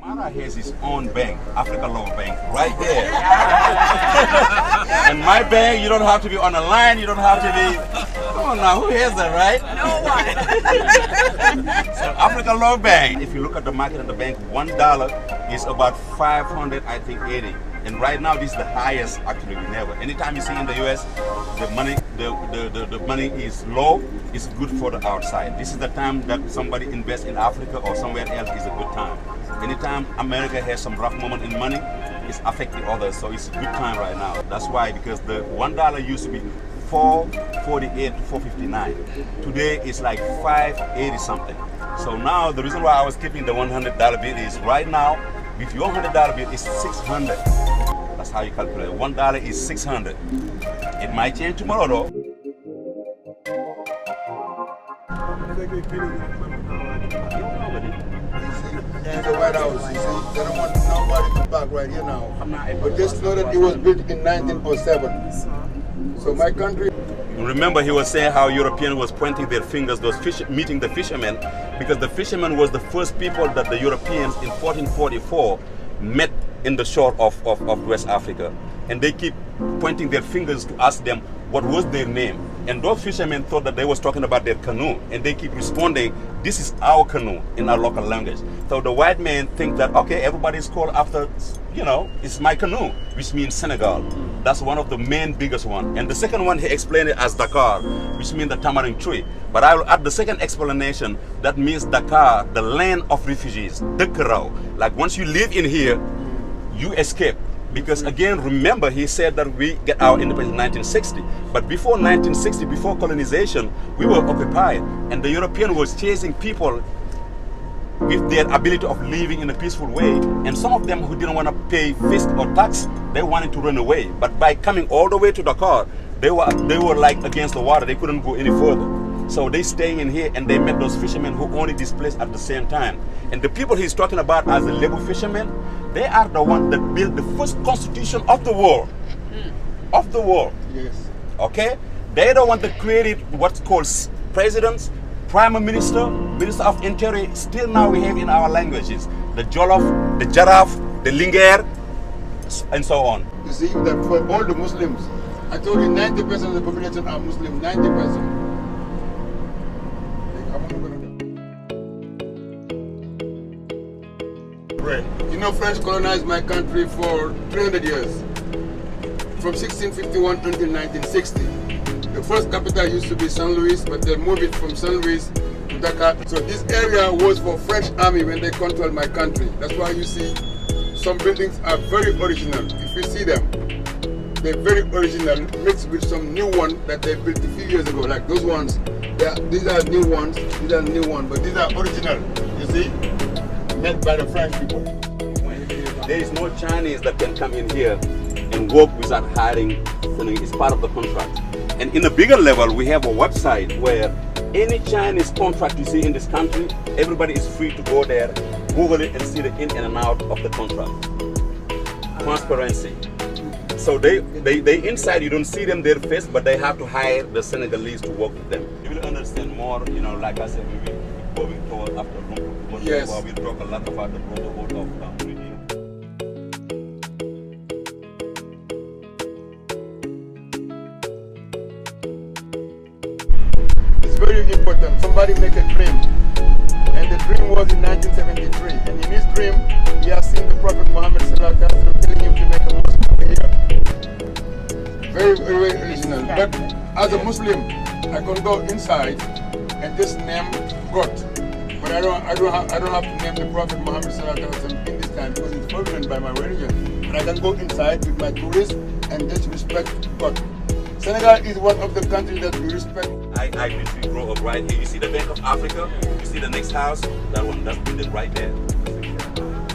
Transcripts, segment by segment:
Mara has his own bank, Africa Loan Bank, right there. And my bank, you don't have to be on a line, you don't have to be. Come on now, who has that, right? No one. So Africa Loan Bank, if you look at the market at the bank, $1 is about 500, I think 80. And right now, this is the highest actually we never. Anytime you see in the US, the money is low, it's good for the outside. This is the time that somebody invests in Africa or somewhere else is a good time. Anytime America has some rough moment in money, it's affecting others, so it's a good time right now. That's why, because the $1 used to be $4.48, $4.59. Today it's like $5.80 something. So now the reason why I was keeping the $100 bill is right now, with your $100 bill is $600. That's how you calculate. $1 is $600. It might change tomorrow though. In the White House, you see, they don't want nobody to park right here now. But just know that it was built in 1907. So my country. Remember, he was saying how Europeans was pointing their fingers, those meeting the fishermen, because the fishermen was the first people that the Europeans in 1444 met in the shore of West Africa. And they keep pointing their fingers to ask them what was their name. And those fishermen thought that they was talking about their canoe, and they keep responding, this is our canoe in our local language. So the white men think that, okay, everybody's called after, you know, it's my canoe, which means Senegal. That's one of the main biggest one. And the second one, he explained it as Dakar, which means the tamarind tree. But I will add the second explanation, that means Dakar, the land of refugees, Dakar. Like once you live in here, you escape. Because again, remember, he said that we get our independence in 1960. But before 1960, before colonization, we were occupied. And the European was chasing people with their ability of living in a peaceful way. And some of them who didn't want to pay fisc or tax, they wanted to run away. But by coming all the way to Dakar, they were like against the water. They couldn't go any further. So they staying in here, and they met those fishermen who only displaced at the same time. And the people he's talking about as the labor fishermen, they are the ones that built the first constitution of the world. Of the world. Yes. Okay? They're the ones that created what's called presidents, prime minister, minister of interior. Still now we have in our languages the Jollof, the Jaraf, the Linguère, and so on. You see that for all the Muslims, I told you 90% of the population are Muslim, 90%. You know, French colonized my country for 300 years, from 1651 until 1960. The first capital used to be St. Louis, but they moved it from St. Louis to Dakar. So this area was for French army when they controlled my country. That's why you see some buildings are very original. If you see them, they're very original, mixed with some new one that they built a few years ago, like those ones. These are new ones, these are new ones, but these are original, you see, made by the French people. There is no Chinese that can come in here and work without hiring. It's part of the contract. And in a bigger level, we have a website where any Chinese contract you see in this country, everybody is free to go there, Google it, and see the in and out of the contract. Transparency. So they inside, you don't see them their face, but they have to hire the Senegalese to work with them. You will understand more, you know, like I said, we will be going toward after Rumble. Yes. We'll talk a lot about the Brotherhood of Redeem. It's very important. Somebody make a dream. And the dream was in 1973. And in his dream, he has seen the Prophet Muhammad telling him to make a mosque over here. Very, very original. But as a Muslim, I can go inside and just name God. But I don't have to name the Prophet Muhammad in this time because it's forbidden by my religion. But I can go inside with my tourists and just respect God. Senegal is one of the countries that we respect. I literally grew up right here. You see the Bank of Africa? You see the next house? That one, that's building right there.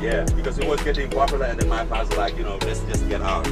Yeah, because it was getting popular, and then my father was like, you know, let's just get out.